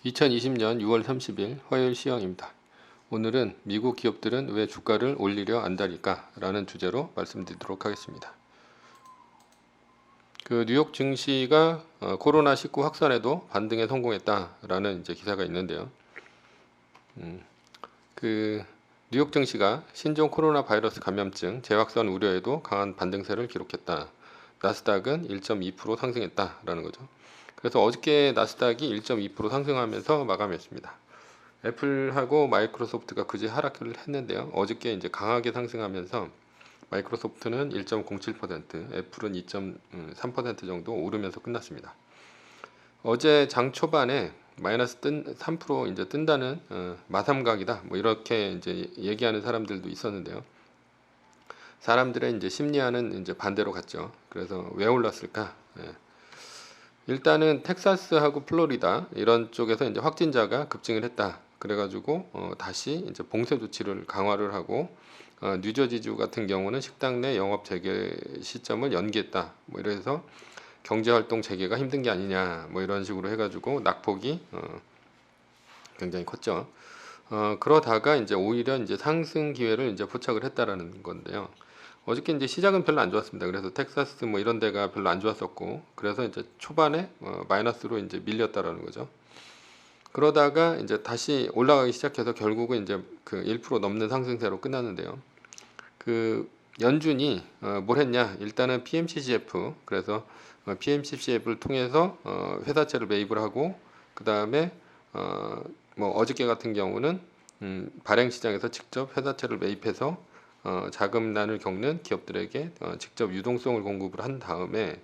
2020년 6월 30일 화요일 시황입니다. 오늘은 미국 기업들은 왜 주가를 올리려 안달일까? 라는 주제로 말씀드리도록 하겠습니다. 뉴욕 증시가 코로나19 확산에도 반등에 성공했다라는 이제 기사가 있는데요. 뉴욕 증시가 신종 코로나 바이러스 감염증 재확산 우려에도 강한 반등세를 기록했다. 나스닥은 1.2% 상승했다라는 거죠. 그래서 어저께 나스닥이 1.2% 상승하면서 마감했습니다. 애플하고 마이크로소프트가 그제 하락을 했는데요. 어저께 이제 강하게 상승하면서 마이크로소프트는 1.07%, 애플은 2.3% 정도 오르면서 끝났습니다. 어제 장 초반에 마이너스 3% 이제 뜬다는 마삼각이다. 뭐 이렇게 이제 얘기하는 사람들도 있었는데요. 사람들의 이제 심리와는 이제 반대로 갔죠. 그래서 왜 올랐을까? 일단은 텍사스하고 플로리다 이런 쪽에서 이제 확진자가 급증을 했다. 그래가지고 다시 이제 봉쇄 조치를 강화를 하고 뉴저지주 같은 경우는 식당 내 영업 재개 시점을 연기했다. 뭐 이래서 경제활동 재개가 힘든 게 아니냐. 뭐 이런 식으로 해가지고 낙폭이 굉장히 컸죠. 그러다가 이제 오히려 이제 상승 기회를 이제 포착을 했다라는 건데요. 어저께 이제 시작은 별로 안 좋았습니다. 그래서 텍사스 뭐 이런 데가 별로 안 좋았었고, 그래서 이제 초반에 마이너스로 이제 밀렸다라는 거죠. 그러다가 이제 다시 올라가기 시작해서 결국은 이제 그 1% 넘는 상승세로 끝났는데요. 연준이 뭘 했냐? 일단은 PMCCF, 그래서 PMCCF를 통해서 회사채를 매입을 하고, 그 다음에 뭐 어저께 같은 경우는 발행 시장에서 직접 회사채를 매입해서 자금난을 겪는 기업들에게 직접 유동성을 공급을 한 다음에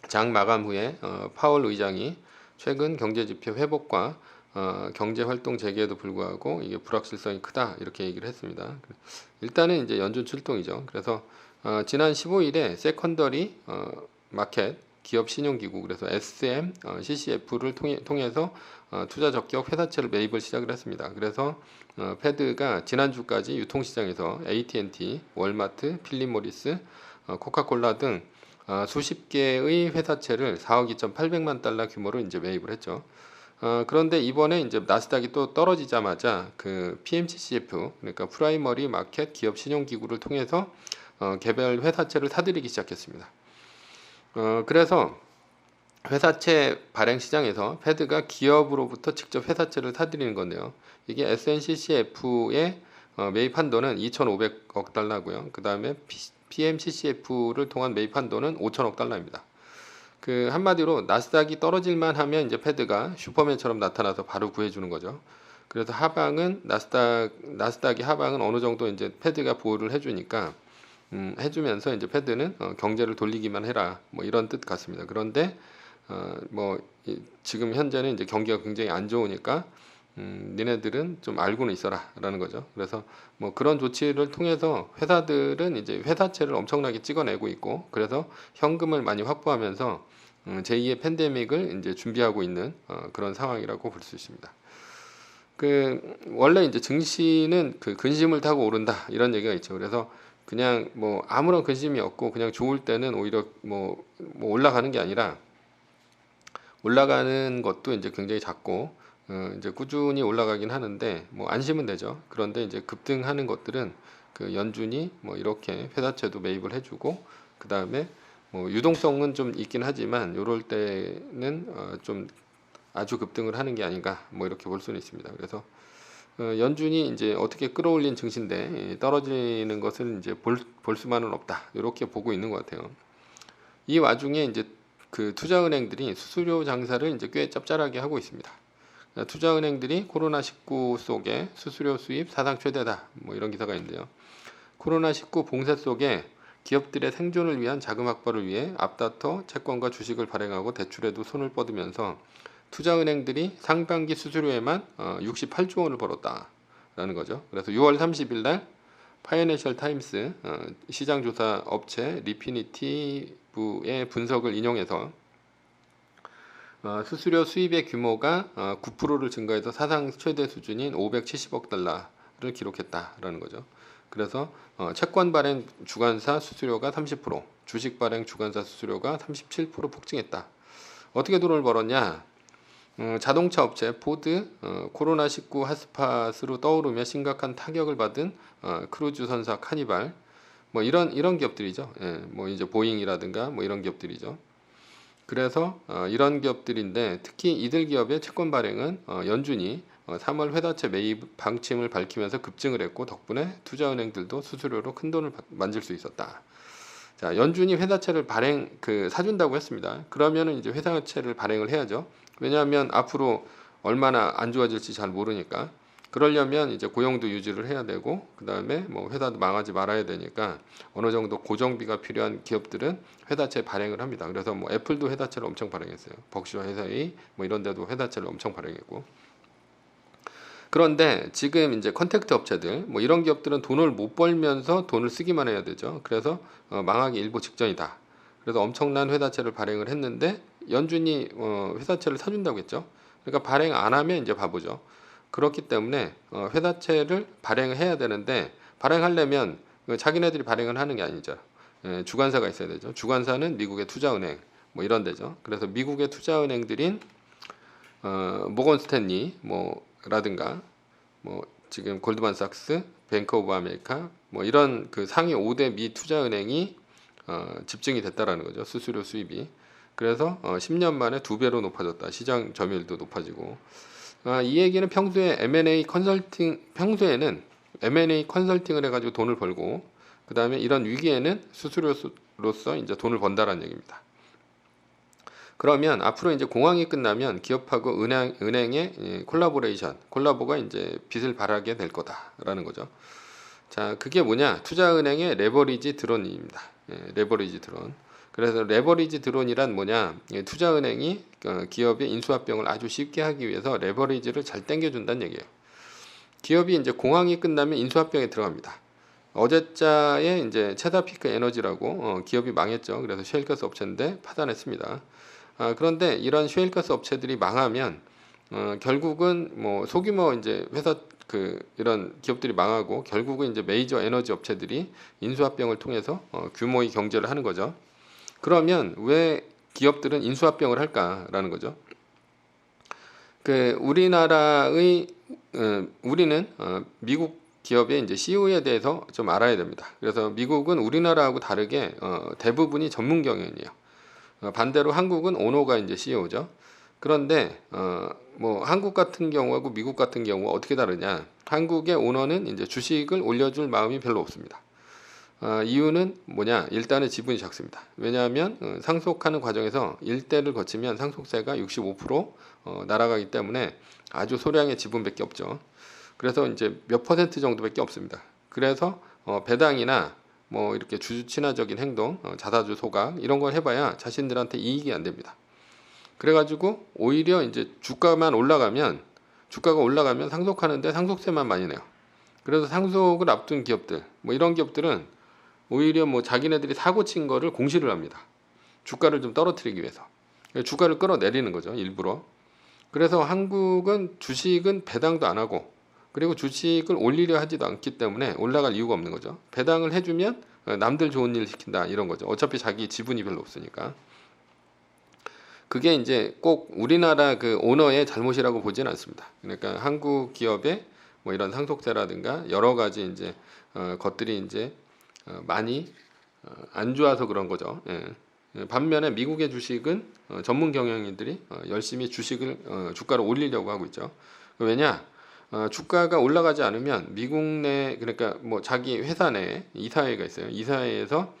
장 마감 후에 파월 의장이 최근 경제지표 회복과 경제활동 재개에도 불구하고 이게 불확실성이 크다 이렇게 얘기를 했습니다. 일단은 이제 연준 출동이죠. 그래서 지난 15일에 세컨더리 마켓 기업 신용기구 그래서 SM, CCF를 통해서 투자 적격 회사채를 매입을 시작을 했습니다. 그래서 패드가 지난주까지 유통시장에서 AT&T, 월마트, 필립모리스, 코카콜라 등 수십 개의 회사채를 4억 2,800만 달러 규모로 이제 매입을 했죠. 그런데 이번에 이제 나스닥이 또 떨어지자마자 PMCCF 그러니까 프라이머리 마켓 기업 신용기구를 통해서 개별 회사채를 사들이기 시작했습니다. 그래서 회사채 발행 시장에서 패드가 기업으로부터 직접 회사채를 사들이는 건데요. 이게 SNCCF의 매입 한도는 2,500억 달러고요. 그 다음에 PMCCF를 통한 매입 한도는 5천억 달러입니다. 한마디로 나스닥이 떨어질만 하면 이제 패드가 슈퍼맨처럼 나타나서 바로 구해주는 거죠. 그래서 하방은 나스닥이 하방은 어느 정도 이제 패드가 보호를 해주니까 해주면서 이제 패드는 경제를 돌리기만 해라 뭐 이런 뜻 같습니다. 그런데 지금 현재는 이제 경기가 굉장히 안 좋으니까 니네들은 좀 알고는 있어라라는 거죠. 그래서 뭐 그런 조치를 통해서 회사들은 이제 회사채를 엄청나게 찍어내고 있고 그래서 현금을 많이 확보하면서 제2의 팬데믹을 이제 준비하고 있는 그런 상황이라고 볼 수 있습니다. 원래 이제 증시는 근심을 타고 오른다 이런 얘기가 있죠. 그래서 그냥 뭐 아무런 근심이 없고 그냥 좋을 때는 오히려 뭐 올라가는 게 아니라 올라가는 것도 이제 굉장히 작고 이제 꾸준히 올라가긴 하는데 뭐 안심은 되죠. 그런데 이제 급등하는 것들은 연준이 뭐 이렇게 회사채도 매입을 해주고 그 다음에 뭐 유동성은 좀 있긴 하지만 요럴 때는 좀 아주 급등을 하는 게 아닌가 뭐 이렇게 볼 수는 있습니다. 그래서 연준이 이제 어떻게 끌어올린 증시인데 떨어지는 것을 이제 볼 수만은 없다 이렇게 보고 있는 것 같아요. 이 와중에 이제 투자은행들이 수수료 장사를 이제 꽤 짭짤하게 하고 있습니다. 투자은행들이 코로나19 속에 수수료 수입 사상 최대다 뭐 이런 기사가 있는데요. 코로나19 봉쇄 속에 기업들의 생존을 위한 자금 확보를 위해 앞다퉈 채권과 주식을 발행하고 대출에도 손을 뻗으면서 투자은행들이 상반기 수수료에만 68조 원을 벌었다라는 거죠. 그래서 6월 30일 날 파이낸셜 타임스 시장조사 업체 리피니티브의 분석을 인용해서 수수료 수입의 규모가 9%를 증가해서 사상 최대 수준인 570억 달러를 기록했다라는 거죠. 그래서 채권 발행 주관사 수수료가 30%, 주식 발행 주관사 수수료가 37% 폭증했다. 어떻게 돈을 벌었냐? 자동차 업체 포드, 코로나19 핫스팟으로 떠오르며 심각한 타격을 받은 크루즈 선사 카니발, 뭐 이런 기업들이죠. 예, 뭐 이제 보잉이라든가 뭐 이런 기업들이죠. 그래서 이런 기업들인데 특히 이들 기업의 채권 발행은 연준이 3월 회사채 매입 방침을 밝히면서 급증을 했고 덕분에 투자은행들도 수수료로 큰 돈을 만질 수 있었다. 자, 연준이 회사채를 사준다고 했습니다. 그러면은 이제 회사채를 발행을 해야죠. 왜냐하면 앞으로 얼마나 안 좋아질지 잘 모르니까. 그러려면 이제 고용도 유지를 해야 되고 그다음에 뭐 회사도 망하지 말아야 되니까 어느 정도 고정비가 필요한 기업들은 회사채 발행을 합니다. 그래서 뭐 애플도 회사채를 엄청 발행했어요. 버크셔 회사의 뭐 이런 데도 회사채를 엄청 발행했고. 그런데 지금 이제 컨택트 업체들 뭐 이런 기업들은 돈을 못 벌면서 돈을 쓰기만 해야 되죠. 그래서 망하기 일보 직전이다. 그래서 엄청난 회사채를 발행을 했는데 연준이 회사채를 사준다고 했죠. 그러니까 발행 안 하면 이제 바보죠. 그렇기 때문에 회사채를 발행을 해야 되는데 발행하려면 자기네들이 발행을 하는 게 아니죠. 예, 주관사가 있어야 되죠. 주관사는 미국의 투자은행 뭐 이런 데죠. 그래서 미국의 투자은행들인 모건 스탠리 라든가 뭐 지금 골드만삭스, 뱅크 오브 아메리카 뭐 이런 그 상위 5대 미 투자은행이 집중이 됐다라는 거죠. 수수료 수입이. 그래서 10년 만에 2배로 높아졌다. 시장 점유율도 높아지고. 이 얘기는 평소에는 M&A 컨설팅을 해가지고 돈을 벌고 그 다음에 이런 위기에는 수수료로서 이제 돈을 번다라는 얘기입니다. 그러면 앞으로 이제 공황이 끝나면 기업하고 은행의 콜라보가 이제 빚을 발하게 될 거다라는 거죠. 자, 그게 뭐냐? 투자은행의 레버리지 드론입니다. 예, 레버리지 드론. 그래서 레버리지 드론이란 뭐냐? 예, 투자은행이 기업의 인수합병을 아주 쉽게 하기 위해서 레버리지를 잘 당겨준다는 얘기예요. 기업이 이제 공황이 끝나면 인수합병에 들어갑니다. 어제자에 이제 체사피크 에너지라고 기업이 망했죠. 그래서 셰일가스 업체인데 파산했습니다. 그런데 이런 셰일가스 업체들이 망하면 결국은 뭐 소규모 이제 회사 이런 기업들이 망하고 결국은 이제 메이저 에너지 업체들이 인수합병을 통해서 규모의 경제를 하는 거죠. 그러면 왜 기업들은 인수합병을 할까라는 거죠. 우리는 미국 기업의 이제 CEO에 대해서 좀 알아야 됩니다. 그래서 미국은 우리나라하고 다르게 대부분이 전문 경영이에요. 반대로 한국은 오너가 이제 CEO죠. 그런데 뭐 한국 같은 경우하고 미국 같은 경우가 어떻게 다르냐? 한국의 오너는 이제 주식을 올려줄 마음이 별로 없습니다. 이유는 뭐냐? 일단은 지분이 작습니다. 왜냐하면 상속하는 과정에서 일대를 거치면 상속세가 65% 날아가기 때문에 아주 소량의 지분밖에 없죠. 그래서 이제 몇 퍼센트 정도밖에 없습니다. 그래서 배당이나 뭐 이렇게 주주 친화적인 행동, 자사주 소각 이런 걸 해봐야 자신들한테 이익이 안 됩니다. 그래가지고 오히려 이제 주가가 올라가면 상속하는데 상속세만 많이 내요. 그래서 상속을 앞둔 기업들, 뭐 이런 기업들은 오히려 뭐 자기네들이 사고 친 거를 공시를 합니다. 주가를 좀 떨어뜨리기 위해서. 주가를 끌어내리는 거죠, 일부러. 그래서 한국은 주식은 배당도 안 하고 그리고 주식을 올리려 하지도 않기 때문에 올라갈 이유가 없는 거죠. 배당을 해주면 남들 좋은 일 시킨다 이런 거죠. 어차피 자기 지분이 별로 없으니까. 그게 이제 꼭 우리나라 그 오너의 잘못이라고 보지는 않습니다. 그러니까 한국 기업의 뭐 이런 상속세라든가 여러 가지 이제 것들이 이제 많이 안 좋아서 그런 거죠. 예. 반면에 미국의 주식은 전문 경영인들이 열심히 주가를 올리려고 하고 있죠. 왜냐? 주가가 올라가지 않으면 미국 내 그러니까 뭐 자기 회사 내에 이사회가 있어요. 이사회에서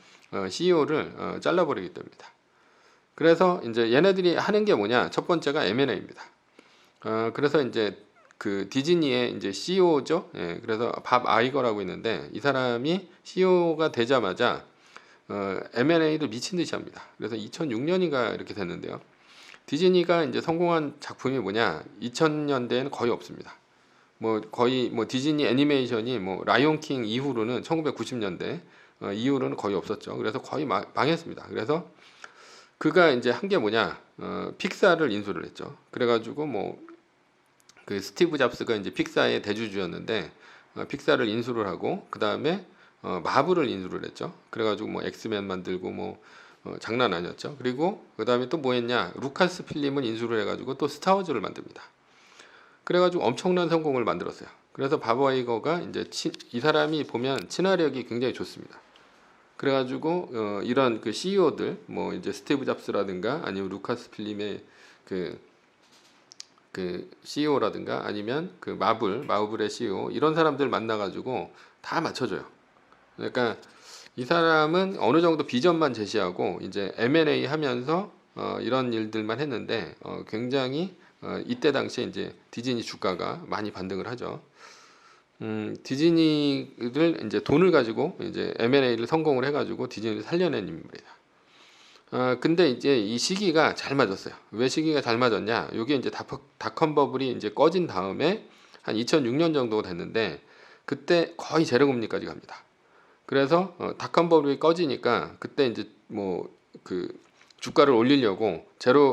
CEO를 잘라버리기 때문이다. 그래서 이제 얘네들이 하는 게 뭐냐? 첫 번째가 M&A입니다. 그래서 이제 그 디즈니의 이제 CEO죠. 예, 그래서 밥 아이거라고 있는데 이 사람이 CEO가 되자마자 M&A를 미친 듯이 합니다. 그래서 2006년인가 이렇게 됐는데요. 디즈니가 이제 성공한 작품이 뭐냐? 2000년대에는 거의 없습니다. 뭐 거의 뭐 디즈니 애니메이션이 뭐 라이온킹 이후로는 1990년대 이후로는 거의 없었죠. 그래서 거의 망했습니다. 그래서 그가 이제 한 게 뭐냐? 픽사를 인수를 했죠. 그래가지고 뭐 그 스티브 잡스가 이제 픽사의 대주주였는데 픽사를 인수를 하고 그 다음에 마블을 인수를 했죠. 그래가지고 뭐 엑스맨 만들고 뭐 장난 아니었죠. 그리고 그 다음에 또 뭐 했냐, 루카스 필름을 인수를 해가지고 또 스타워즈를 만듭니다. 그래가지고 엄청난 성공을 만들었어요. 그래서 밥 아이거가 이제 이 사람이 보면 친화력이 굉장히 좋습니다. 그래가지고 이런 그 CEO들 뭐 이제 스티브 잡스라든가 아니면 루카스 필름의 그 CEO라든가 아니면 그 마블의 CEO 이런 사람들 만나가지고 다 맞춰줘요. 그러니까 이 사람은 어느 정도 비전만 제시하고 이제 M&A 하면서 이런 일들만 했는데 굉장히 이때 당시에 이제 디즈니 주가가 많이 반등을 하죠. 디즈니를 이제 돈을 가지고 이제 M&A를 성공을 해가지고 디즈니를 살려낸 인물이다. 근데 이제 이 시기가 잘 맞았어요. 왜 시기가 잘 맞았냐? 이게 이제 닷컴 버블이 이제 꺼진 다음에 한 2006년 정도 됐는데 그때 거의 제로금리까지 갑니다. 그래서 닷컴 버블이 꺼지니까 그때 이제 뭐 그 주가를 올리려고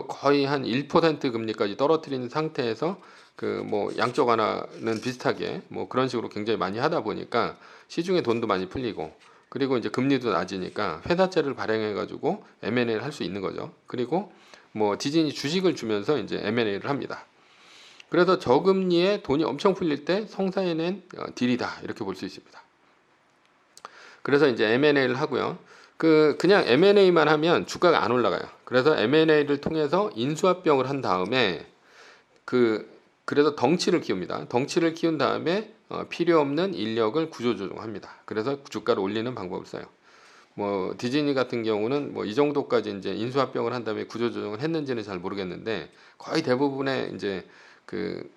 거의 한 1% 금리까지 떨어뜨리는 상태에서 그 뭐 양쪽 하나는 비슷하게 뭐 그런 식으로 굉장히 많이 하다 보니까 시중에 돈도 많이 풀리고 그리고 이제 금리도 낮으니까 회사채를 발행해 가지고 M&A를 할 수 있는 거죠. 그리고 뭐 디즈니 주식을 주면서 이제 M&A를 합니다. 그래서 저금리에 돈이 엄청 풀릴 때 성사해낸 딜이다 이렇게 볼 수 있습니다. 그래서 이제 M&A를 하고요. 그냥 M&A만 하면 주가가 안 올라가요. 그래서 M&A를 통해서 인수합병을 한 다음에 그래서 덩치를 키웁니다. 덩치를 키운 다음에 필요 없는 인력을 구조조정합니다. 그래서 주가를 올리는 방법을 써요. 뭐 디즈니 같은 경우는 뭐 이 정도까지 이제 인수합병을 한 다음에 구조조정을 했는지는 잘 모르겠는데 거의 대부분의 이제 그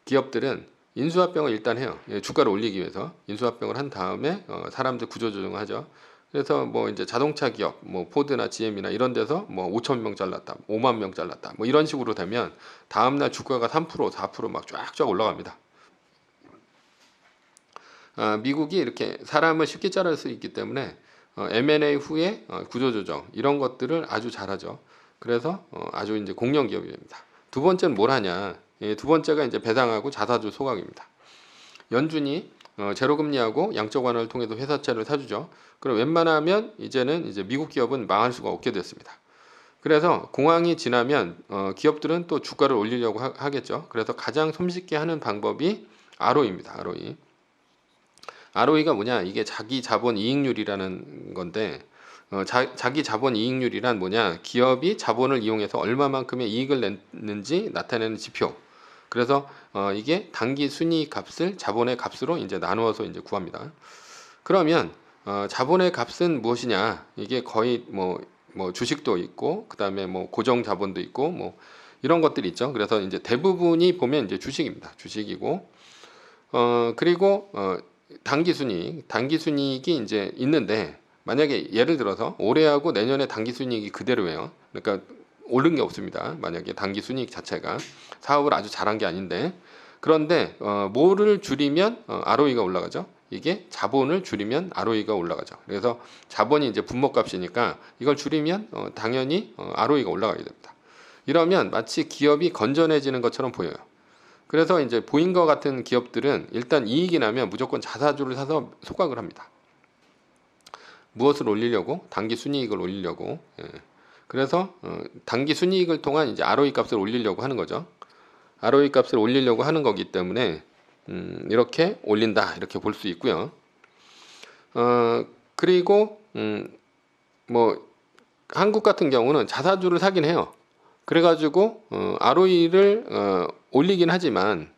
기업들은 인수합병을 일단 해요. 주가를 올리기 위해서 인수합병을 한 다음에 사람들 구조조정을 하죠. 그래서 뭐 이제 자동차 기업, 뭐 포드나 GM이나 이런 데서 뭐 5천 명 잘랐다, 5만 명 잘랐다, 뭐 이런 식으로 되면 다음날 주가가 3%, 4%막 쫙쫙 올라갑니다. 미국이 이렇게 사람을 쉽게 자를 수 있기 때문에 M&A 후에 구조조정 이런 것들을 아주 잘하죠. 그래서 아주 이제 공룡 기업이 됩니다. 두 번째는 뭘 하냐? 두 번째가 이제 배당하고 자사주 소각입니다. 연준이 제로금리하고 양적 완화를 통해서 회사채를 사주죠. 그럼 웬만하면 이제는 이제 미국 기업은 망할 수가 없게 됐습니다. 그래서 공황이 지나면 기업들은 또 주가를 올리려고 하겠죠. 그래서 가장 손쉽게 하는 방법이 ROE입니다. ROE. ROE가 뭐냐? 이게 자기 자본 이익률이라는 건데 자기 자본 이익률이란 뭐냐? 기업이 자본을 이용해서 얼마만큼의 이익을 냈는지 나타내는 지표. 그래서 이게 단기 순이익 값을 자본의 값으로 이제 나누어서 이제 구합니다. 그러면 자본의 값은 무엇이냐? 이게 거의 뭐 주식도 있고 그다음에 뭐 고정 자본도 있고 뭐 이런 것들이 있죠. 그래서 이제 대부분이 보면 이제 주식입니다. 주식이고 그리고 단기 순이익이 이제 있는데 만약에 예를 들어서 올해하고 내년에 단기 순이익이 그대로예요. 그러니까 오른 게 없습니다. 만약에 단기 순이익 자체가 사업을 아주 잘한 게 아닌데 그런데 뭐를 줄이면 ROE가 올라가죠. 이게 자본을 줄이면 ROE가 올라가죠. 그래서 자본이 이제 분모값이니까 이걸 줄이면 당연히 ROE가 올라가게 됩니다. 이러면 마치 기업이 건전해지는 것처럼 보여요. 그래서 이제 보잉과 같은 기업들은 일단 이익이 나면 무조건 자사주를 사서 소각을 합니다. 무엇을 올리려고? 단기 순이익을 올리려고. 예. 그래서 단기 순이익을 통한 이제 ROE 값을 올리려고 하는 거죠. ROE 값을 올리려고 하는 거기 때문에 이렇게 올린다 이렇게 볼 수 있고요. 그리고 뭐 한국 같은 경우는 자사주를 사긴 해요. 그래가지고 ROE를 올리긴 하지만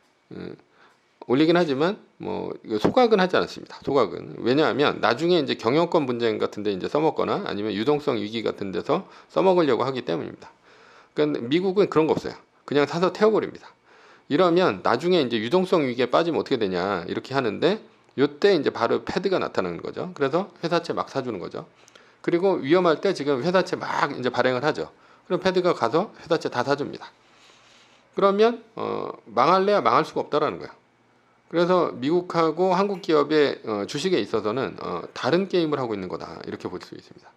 뭐 소각은 하지 않습니다. 소각은 왜냐하면 나중에 이제 경영권 분쟁 같은데 이제 써먹거나 아니면 유동성 위기 같은 데서 써먹으려고 하기 때문입니다. 그러니까 미국은 그런 거 없어요. 그냥 사서 태워버립니다. 이러면 나중에 이제 유동성 위기에 빠지면 어떻게 되냐 이렇게 하는데 이때 이제 바로 패드가 나타나는 거죠. 그래서 회사채 막 사주는 거죠. 그리고 위험할 때 지금 회사채 막 이제 발행을 하죠. 그럼 패드가 가서 회사채 다 사줍니다. 그러면 망할래야 망할 수가 없다라는 거예요. 그래서 미국하고 한국 기업의 주식에 있어서는 다른 게임을 하고 있는 거다 이렇게 볼 수 있습니다.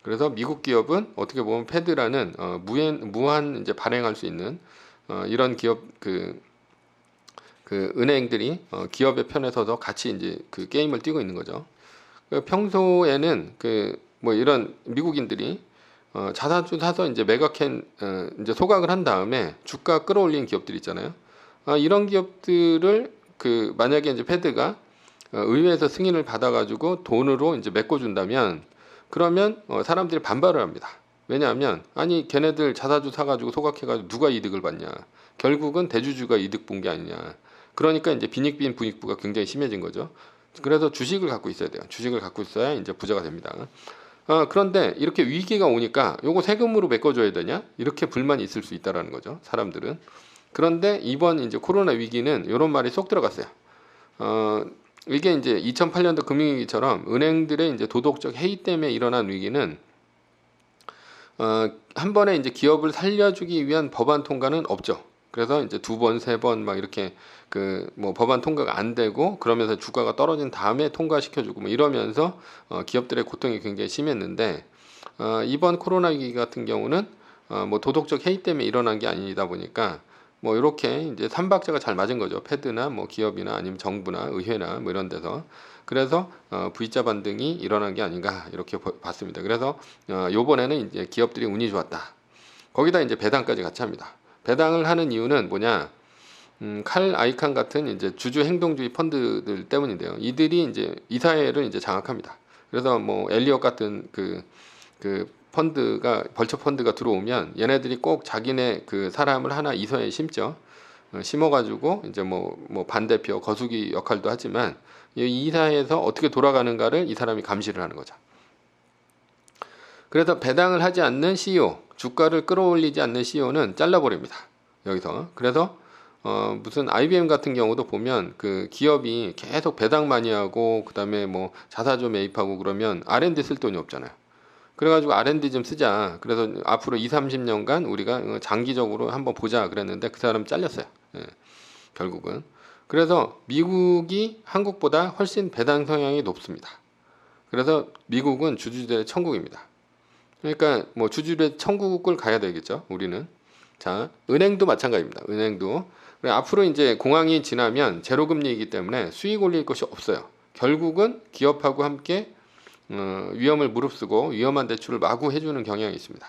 그래서 미국 기업은 어떻게 보면 패드라는 무한 이제 발행할 수 있는 이런 기업 그 은행들이 기업의 편에 서서 같이 이제 그 게임을 뛰고 있는 거죠. 평소에는 뭐 이런 미국인들이 자사주 사서 이제 메가캔 이제 소각을 한 다음에 주가 끌어올린 기업들 있잖아요. 이런 기업들을 그 만약에 이제 패드가 의회에서 승인을 받아가지고 돈으로 이제 메꿔준다면 그러면 사람들이 반발을 합니다. 왜냐하면 아니 걔네들 자사주 사가지고 소각해가지고 누가 이득을 받냐? 결국은 대주주가 이득 본 게 아니냐. 그러니까 이제 빈익빈 부익부가 굉장히 심해진 거죠. 그래서 주식을 갖고 있어야 돼요. 주식을 갖고 있어야 이제 부자가 됩니다. 그런데 이렇게 위기가 오니까 요거 세금으로 메꿔줘야 되냐? 이렇게 불만이 있을 수 있다라는 거죠. 사람들은. 그런데 이번 이제 코로나 위기는 이런 말이 쏙 들어갔어요. 이게 이제 2008년도 금융위기처럼 은행들의 이제 도덕적 해이 때문에 일어난 위기는 한 번에 이제 기업을 살려주기 위한 법안 통과는 없죠. 그래서 이제 두 번, 세 번 막 이렇게 그 뭐 법안 통과가 안 되고 그러면서 주가가 떨어진 다음에 통과시켜주고 뭐 이러면서 기업들의 고통이 굉장히 심했는데 이번 코로나 위기 같은 경우는 뭐 도덕적 해이 때문에 일어난 게 아니다 보니까 뭐 이렇게 이제 삼박자가 잘 맞은 거죠. 패드나 뭐 기업이나 아니면 정부나 의회나 뭐 이런 데서. 그래서 V자 반등이 일어난 게 아닌가 이렇게 봤습니다. 그래서 요번에는 이제 기업들이 운이 좋았다. 거기다 이제 배당까지 같이 합니다. 배당을 하는 이유는 뭐냐? 칼 아이칸 같은 이제 주주 행동주의 펀드들 때문인데요. 이들이 이제 이 사회를 이제 장악합니다. 그래서 뭐 엘리엇 같은 그 펀드가 벌처 펀드가 들어오면 얘네들이 꼭 자기네 그 사람을 하나 이 사회에 심죠. 심어가지고 이제 뭐 반대표 거수기 역할도 하지만 이 사회에서 어떻게 돌아가는가를 이 사람이 감시를 하는 거죠. 그래서 배당을 하지 않는 CEO, 주가를 끌어올리지 않는 CEO는 잘라버립니다. 여기서. 그래서 무슨 IBM 같은 경우도 보면 그 기업이 계속 배당 많이 하고 그다음에 뭐 자사주 매입하고 그러면 R&D 쓸 돈이 없잖아요. 그래가지고 R&D 좀 쓰자. 그래서 앞으로 2, 30년간 우리가 장기적으로 한번 보자 그랬는데 그 사람 잘렸어요. 예, 결국은. 그래서 미국이 한국보다 훨씬 배당 성향이 높습니다. 그래서 미국은 주주들의 천국입니다. 그러니까 뭐 주주들의 천국을 가야 되겠죠. 우리는. 자, 은행도 마찬가지입니다. 은행도. 앞으로 이제 공황이 지나면 제로금리이기 때문에 수익 올릴 것이 없어요. 결국은 기업하고 함께 위험을 무릅쓰고 위험한 대출을 마구 해주는 경향이 있습니다.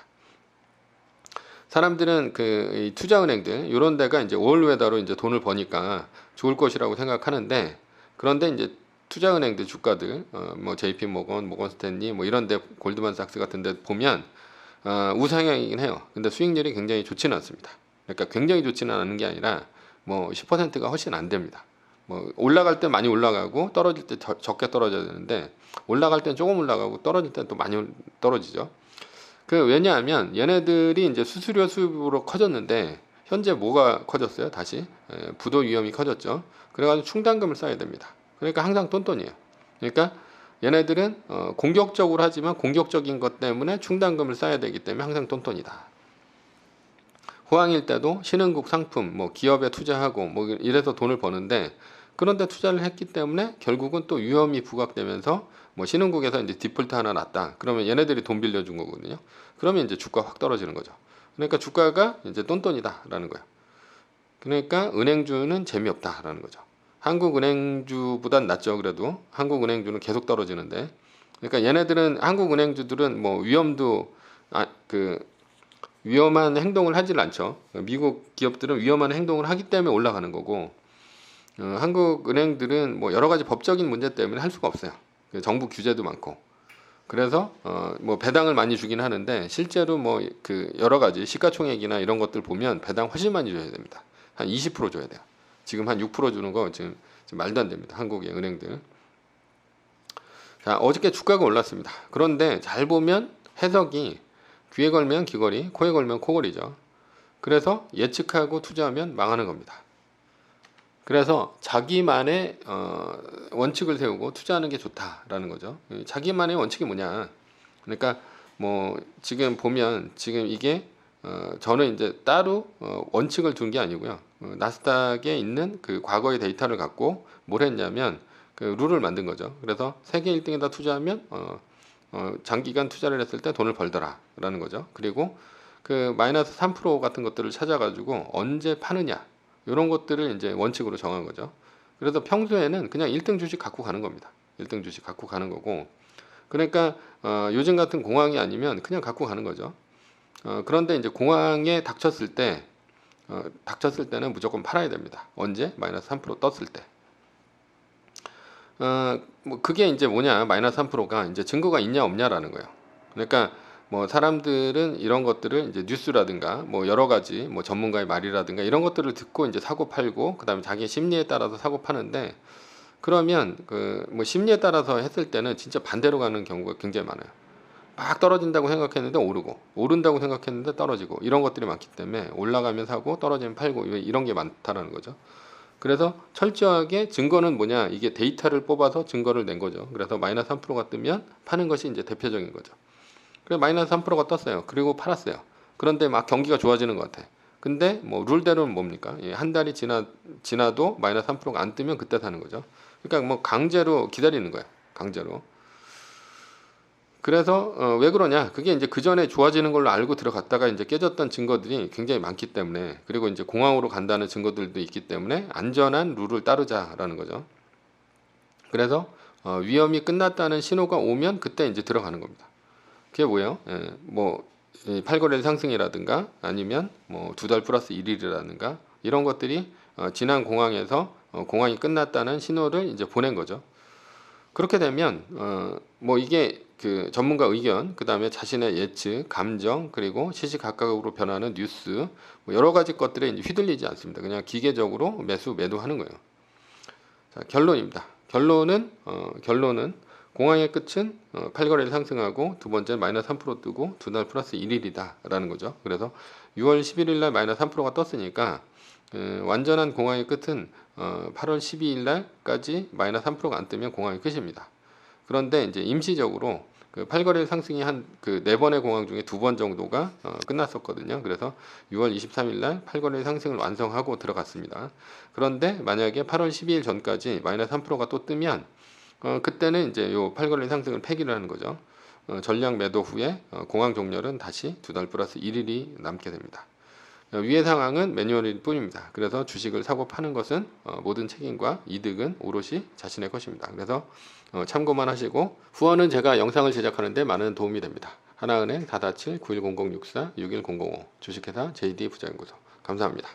사람들은 그 투자은행들 이런 데가 이제 올웨더로 이제 돈을 버니까 좋을 것이라고 생각하는데 그런데 이제 투자은행들 주가들 뭐 JP 모건 스탠리 뭐 이런 데 골드만삭스 같은 데 보면 우상향이긴 해요. 근데 수익률이 굉장히 좋지는 않습니다. 그러니까 굉장히 좋지는 않은 게 아니라 뭐 10%가 훨씬 안 됩니다. 뭐 올라갈 때 많이 올라가고 떨어질 때 적게 떨어져야 되는데 올라갈 땐 조금 올라가고 떨어질 땐 또 많이 떨어지죠. 왜냐하면 얘네들이 이제 수수료 수입으로 커졌는데 현재 뭐가 커졌어요? 다시 부도 위험이 커졌죠. 그래가지고 충당금을 써야 됩니다. 그러니까 항상 똔똔이에요. 그러니까 얘네들은 공격적으로 하지만 공격적인 것 때문에 충당금을 써야 되기 때문에 항상 똔똔이다. 호황일 때도 신흥국 상품, 뭐 기업에 투자하고 뭐 이래서 돈을 버는데 그런데 투자를 했기 때문에 결국은 또 위험이 부각되면서 뭐 신흥국에서 이제 디폴트 하나 났다. 그러면 얘네들이 돈 빌려준 거거든요. 그러면 이제 주가 확 떨어지는 거죠. 그러니까 주가가 이제 똔똔이다라는 거예요. 그러니까 은행주는 재미없다라는 거죠. 한국은행주보단 낫죠. 그래도 한국은행주는 계속 떨어지는데, 그러니까 얘네들은 한국은행주들은 뭐 위험도 위험한 행동을 하질 않죠. 미국 기업들은 위험한 행동을 하기 때문에 올라가는 거고, 한국 은행들은 뭐 여러 가지 법적인 문제 때문에 할 수가 없어요. 정부 규제도 많고. 그래서 뭐 배당을 많이 주긴 하는데 실제로 뭐 그 여러 가지 시가총액이나 이런 것들 보면 배당 훨씬 많이 줘야 됩니다. 한 20% 줘야 돼요. 지금 한 6% 주는 거 지금 말도 안 됩니다. 한국의 은행들. 자, 어저께 주가가 올랐습니다. 그런데 잘 보면 해석이 귀에 걸면 귀걸이, 코에 걸면 코걸이죠. 그래서 예측하고 투자하면 망하는 겁니다. 그래서 자기만의 원칙을 세우고 투자하는 게 좋다라는 거죠. 자기만의 원칙이 뭐냐? 그러니까 뭐 지금 보면 지금 이게 저는 이제 따로 원칙을 둔 게 아니고요. 나스닥에 있는 그 과거의 데이터를 갖고 뭘 했냐면 그 룰을 만든 거죠. 그래서 세계 1등에다 투자하면 장기간 투자를 했을 때 돈을 벌더라라는 거죠. 그리고 그 마이너스 3% 같은 것들을 찾아가지고 언제 파느냐 이런 것들을 이제 원칙으로 정한 거죠. 그래서 평소에는 그냥 1등 주식 갖고 가는 겁니다. 1등 주식 갖고 가는 거고, 그러니까 요즘 같은 공황이 아니면 그냥 갖고 가는 거죠. 그런데 이제 공황에 닥쳤을 때는 무조건 팔아야 됩니다. 언제? 마이너스 3% 떴을 때. 뭐 그게 이제 뭐냐? 마이너스 3%가 이제 증거가 있냐 없냐라는 거예요. 그러니까 뭐 사람들은 이런 것들을 이제 뉴스라든가 뭐 여러 가지 뭐 전문가의 말이라든가 이런 것들을 듣고 이제 사고 팔고 그다음에 자기 심리에 따라서 사고 파는데, 그러면 그 뭐 심리에 따라서 했을 때는 진짜 반대로 가는 경우가 굉장히 많아요. 막 떨어진다고 생각했는데 오르고, 오른다고 생각했는데 떨어지고, 이런 것들이 많기 때문에 올라가면 사고 떨어지면 팔고 이런 게 많다라는 거죠. 그래서 철저하게 증거는 뭐냐, 이게 데이터를 뽑아서 증거를 낸 거죠. 그래서 마이너스 3%가 뜨면 파는 것이 이제 대표적인 거죠. 그래서 마이너스 3%가 떴어요. 그리고 팔았어요. 그런데 막 경기가 좋아지는 것 같아. 근데 뭐 룰대로는 뭡니까? 한 달이 지나도 마이너스 3%가 안 뜨면 그때 사는 거죠. 그러니까 뭐 강제로 기다리는 거야. 강제로. 그래서 왜 그러냐? 그게 이제 그 전에 좋아지는 걸로 알고 들어갔다가 이제 깨졌던 증거들이 굉장히 많기 때문에, 그리고 이제 공황으로 간다는 증거들도 있기 때문에 안전한 룰을 따르자라는 거죠. 그래서 위험이 끝났다는 신호가 오면 그때 이제 들어가는 겁니다. 그게 뭐예요? 뭐 8거래일 상승이라든가 아니면 뭐 2달 플러스 1일이라든가 이런 것들이 지난 공황에서 공황이 끝났다는 신호를 이제 보낸 거죠. 그렇게 되면 뭐 이게 그 전문가 의견, 그 다음에 자신의 예측, 감정, 그리고 시시각각으로 변하는 뉴스, 뭐 여러 가지 것들에 이제 휘둘리지 않습니다. 그냥 기계적으로 매도하는 거예요. 자, 결론입니다. 결론은 공황의 끝은 8거래일 상승하고 두 번째는 마이너스 3% 뜨고 2달 플러스 1일이다라는 거죠. 그래서 6월 11일 날 마이너스 3%가 떴으니까 완전한 공황의 끝은 8월 12일 날까지 마이너스 3%가 안 뜨면 공황의 끝입니다. 그런데 이제 임시적으로 그 8거래일 상승이 한 그 4번의 공황 중에 2번 정도가 끝났었거든요. 그래서 6월 23일 날 8거래일 상승을 완성하고 들어갔습니다. 그런데 만약에 8월 12일 전까지 마이너스 3%가 또 뜨면 그때는 이제 요 8거래일 상승을 폐기를 하는 거죠. 전량 매도 후에 공황 종렬은 다시 2달 플러스 1일이 남게 됩니다. 위의 상황은 매뉴얼일 뿐입니다. 그래서 주식을 사고 파는 것은 모든 책임과 이득은 오롯이 자신의 것입니다. 그래서 참고만 하시고, 후원은 제가 영상을 제작하는데 많은 도움이 됩니다. 하나은행 447-910064-61005 주식회사 JD 부자연구소. 감사합니다.